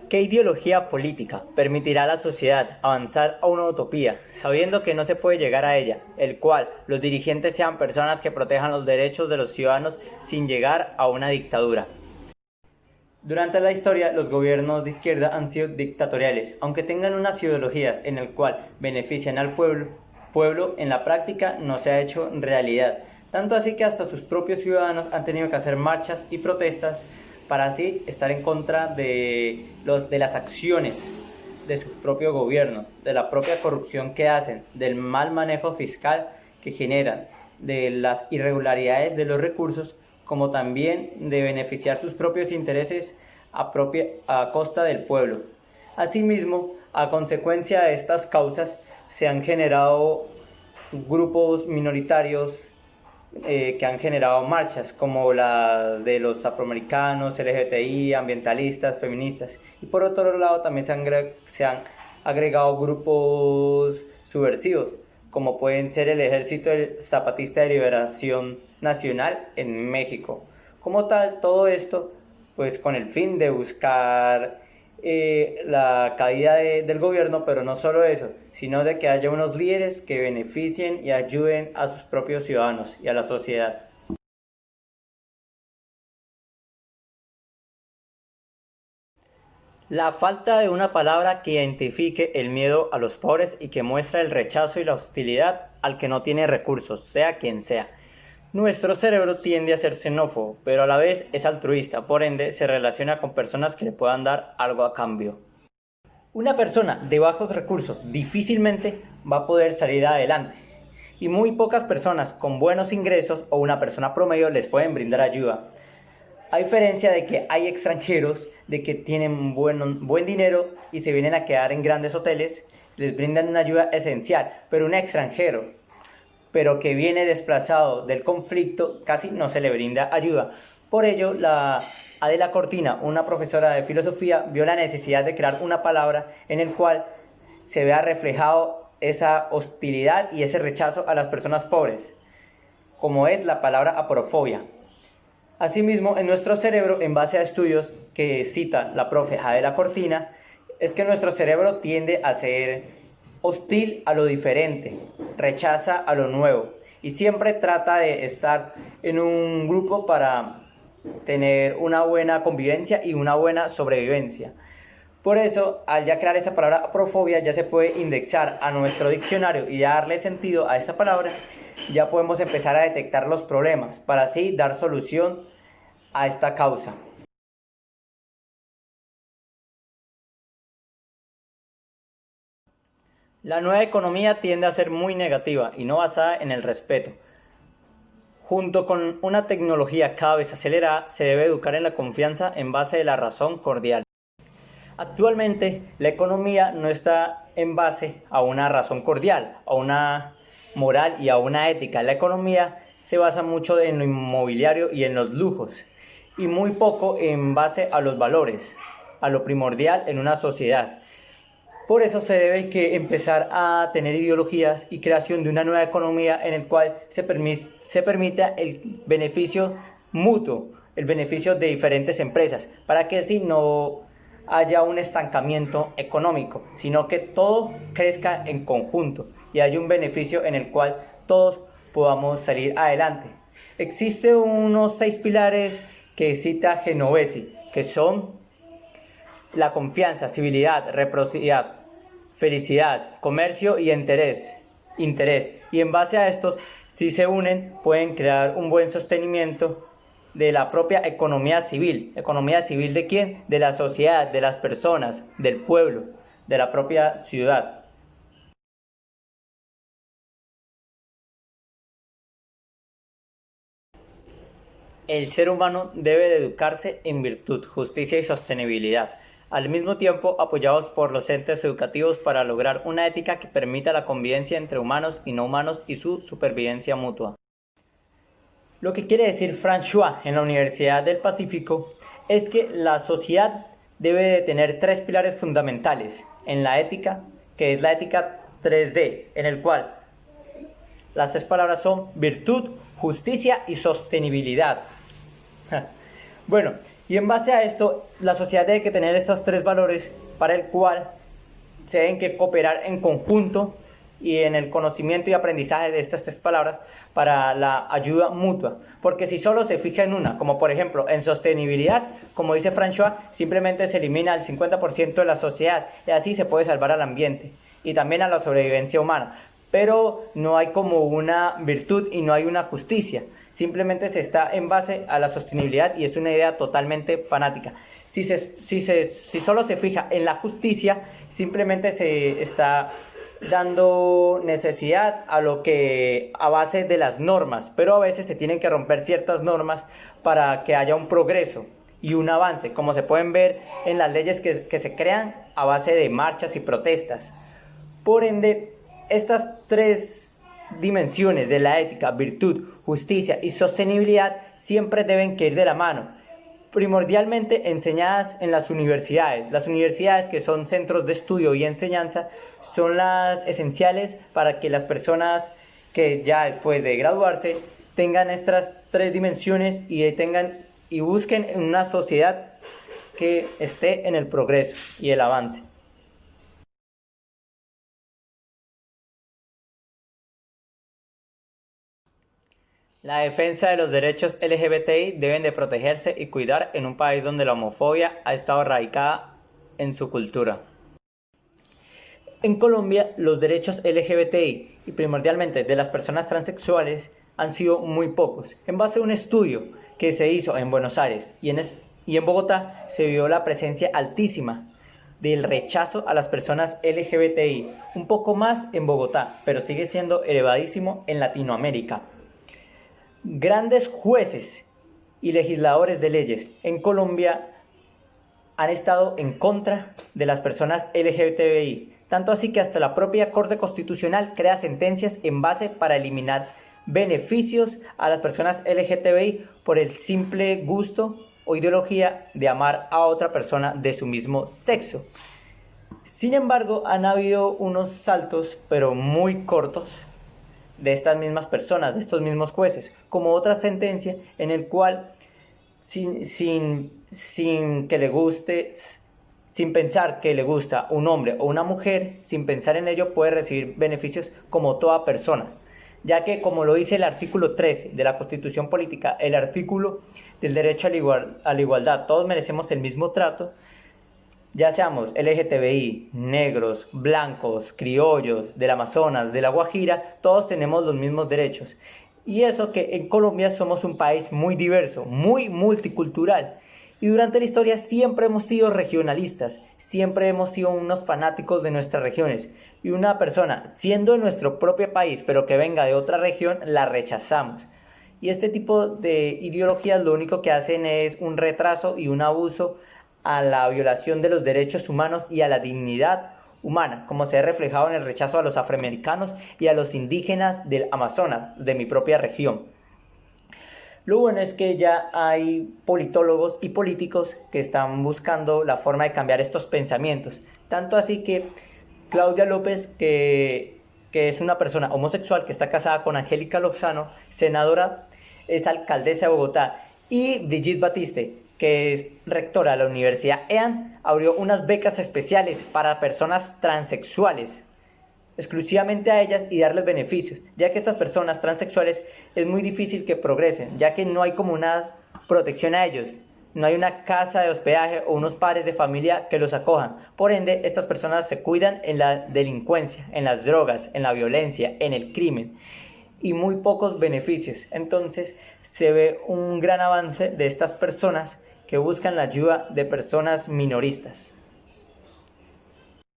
¿Qué ideología política permitirá a la sociedad avanzar a una utopía, sabiendo que no se puede llegar a ella, el cual los dirigentes sean personas que protejan los derechos de los ciudadanos sin llegar a una dictadura? Durante la historia, los gobiernos de izquierda han sido dictatoriales, aunque tengan unas ideologías en el cual benefician al pueblo en la práctica no se ha hecho realidad, tanto así que hasta sus propios ciudadanos han tenido que hacer marchas y protestas para así estar en contra de las acciones de su propio gobierno, de la propia corrupción que hacen, del mal manejo fiscal que generan, de las irregularidades de los recursos, como también de beneficiar sus propios intereses a costa del pueblo. Asimismo, a consecuencia de estas causas, se han generado grupos minoritarios que han generado marchas como las de los afroamericanos, LGBTI, ambientalistas, feministas. Y por otro lado también se han agregado grupos subversivos, como pueden ser el Ejército Zapatista de Liberación Nacional en México. Como tal, todo esto pues con el fin de buscar la caída del gobierno, pero no solo eso, sino de que haya unos líderes que beneficien y ayuden a sus propios ciudadanos y a la sociedad. La falta de una palabra que identifique el miedo a los pobres y que muestra el rechazo y la hostilidad al que no tiene recursos, sea quien sea. Nuestro cerebro tiende a ser xenófobo, pero a la vez es altruista, por ende se relaciona con personas que le puedan dar algo a cambio. Una persona de bajos recursos difícilmente va a poder salir adelante y muy pocas personas con buenos ingresos o una persona promedio les pueden brindar ayuda. A diferencia de que hay extranjeros de que tienen buen dinero y se vienen a quedar en grandes hoteles, les brindan una ayuda esencial, pero un extranjero, pero que viene desplazado del conflicto, casi no se le brinda ayuda. Por ello, Adela Cortina, una profesora de filosofía, vio la necesidad de crear una palabra en el cual se vea reflejado esa hostilidad y ese rechazo a las personas pobres, como es la palabra aporofobia. Asimismo, en nuestro cerebro, en base a estudios que cita la profe Adela Cortina, es que nuestro cerebro tiende a ser hostil a lo diferente, rechaza a lo nuevo y siempre trata de estar en un grupo para tener una buena convivencia y una buena sobrevivencia. Por eso, al ya crear esa palabra aporofobia, ya se puede indexar a nuestro diccionario y darle sentido a esa palabra, ya podemos empezar a detectar los problemas para así dar solución a esta causa. La nueva economía tiende a ser muy negativa y no basada en el respeto. Junto con una tecnología cada vez acelerada, se debe educar en la confianza en base de la razón cordial. Actualmente, la economía no está en base a una razón cordial, a una moral y a una ética. La economía se basa mucho en lo inmobiliario y en los lujos, y muy poco en base a los valores, a lo primordial en una sociedad. Por eso se debe que empezar a tener ideologías y creación de una nueva economía en el cual se permita el beneficio mutuo, el beneficio de diferentes empresas, para que así no haya un estancamiento económico, sino que todo crezca en conjunto y haya un beneficio en el cual todos podamos salir adelante. Existen unos 6 pilares que cita Genovesi, que son la confianza, civilidad, reciprocidad, felicidad, comercio y interés. Y en base a estos, si se unen, pueden crear un buen sostenimiento de la propia economía civil. ¿Economía civil de quién? De la sociedad, de las personas, del pueblo, de la propia ciudad. El ser humano debe de educarse en virtud, justicia y sostenibilidad, al mismo tiempo apoyados por los entes educativos para lograr una ética que permita la convivencia entre humanos y no humanos y su supervivencia mutua. Lo que quiere decir François en la Universidad del Pacífico es que la sociedad debe de tener 3 pilares fundamentales en la ética, que es la ética 3D, en el cual las 3 palabras son virtud, justicia y sostenibilidad. Bueno, Y en base a esto, la sociedad debe que tener estos tres valores para el cual se deben que cooperar en conjunto y en el conocimiento y aprendizaje de estas tres palabras para la ayuda mutua. Porque si solo se fija en una, como por ejemplo en sostenibilidad, como dice François, simplemente se elimina el 50% de la sociedad y así se puede salvar al ambiente y también a la sobrevivencia humana. Pero no hay como una virtud y no hay una justicia. Simplemente se está en base a la sostenibilidad y es una idea totalmente fanática. Si solo se fija en la justicia, simplemente se está dando necesidad a base de las normas, pero a veces se tienen que romper ciertas normas para que haya un progreso y un avance, como se pueden ver en las leyes que se crean a base de marchas y protestas. Por ende, estas tres dimensiones de la ética, virtud, justicia y sostenibilidad siempre deben que ir de la mano, primordialmente enseñadas en las universidades. Las universidades, que son centros de estudio y enseñanza, son las esenciales para que las personas que ya después de graduarse tengan estas tres dimensiones y busquen una sociedad que esté en el progreso y el avance. La defensa de los derechos LGBTI deben de protegerse y cuidar en un país donde la homofobia ha estado radicada en su cultura. En Colombia, los derechos LGBTI y primordialmente de las personas transexuales han sido muy pocos. En base a un estudio que se hizo en Buenos Aires y en Bogotá, se vio la presencia altísima del rechazo a las personas LGBTI, un poco más en Bogotá, pero sigue siendo elevadísimo en Latinoamérica. Grandes jueces y legisladores de leyes en Colombia han estado en contra de las personas LGBTI, tanto así que hasta la propia Corte Constitucional crea sentencias en base para eliminar beneficios a las personas LGBTI por el simple gusto o ideología de amar a otra persona de su mismo sexo. Sin embargo, han habido unos saltos, pero muy cortos, de estas mismas personas, de estos mismos jueces, como otra sentencia en el cual sin que le guste, sin pensar que le gusta un hombre o una mujer, sin pensar en ello puede recibir beneficios como toda persona, ya que como lo dice el artículo 13 de la Constitución Política, el artículo del derecho a la igualdad, todos merecemos el mismo trato, ya seamos LGTBI, negros, blancos, criollos, del Amazonas, de la Guajira, todos tenemos los mismos derechos. Y eso que en Colombia somos un país muy diverso, muy multicultural. Y durante la historia siempre hemos sido regionalistas, siempre hemos sido unos fanáticos de nuestras regiones. Y una persona, siendo de nuestro propio país, pero que venga de otra región, la rechazamos. Y este tipo de ideologías lo único que hacen es un retraso y un abuso a la violación de los derechos humanos y a la dignidad humana, como se ha reflejado en el rechazo a los afroamericanos y a los indígenas del Amazonas, de mi propia región. Lo bueno es que ya hay politólogos y políticos que están buscando la forma de cambiar estos pensamientos, tanto así que Claudia López, que es una persona homosexual que está casada con Angélica Lozano, senadora, es alcaldesa de Bogotá, y Brigitte Batiste, que es rectora de la Universidad EAN, abrió unas becas especiales para personas transexuales, exclusivamente a ellas, y darles beneficios, ya que estas personas transexuales es muy difícil que progresen, ya que no hay como una protección a ellos, no hay una casa de hospedaje o unos padres de familia que los acojan. Por ende, estas personas se cuidan en la delincuencia, en las drogas, en la violencia, en el crimen, y muy pocos beneficios. Entonces se ve un gran avance de estas personas que buscan la ayuda de personas minoristas.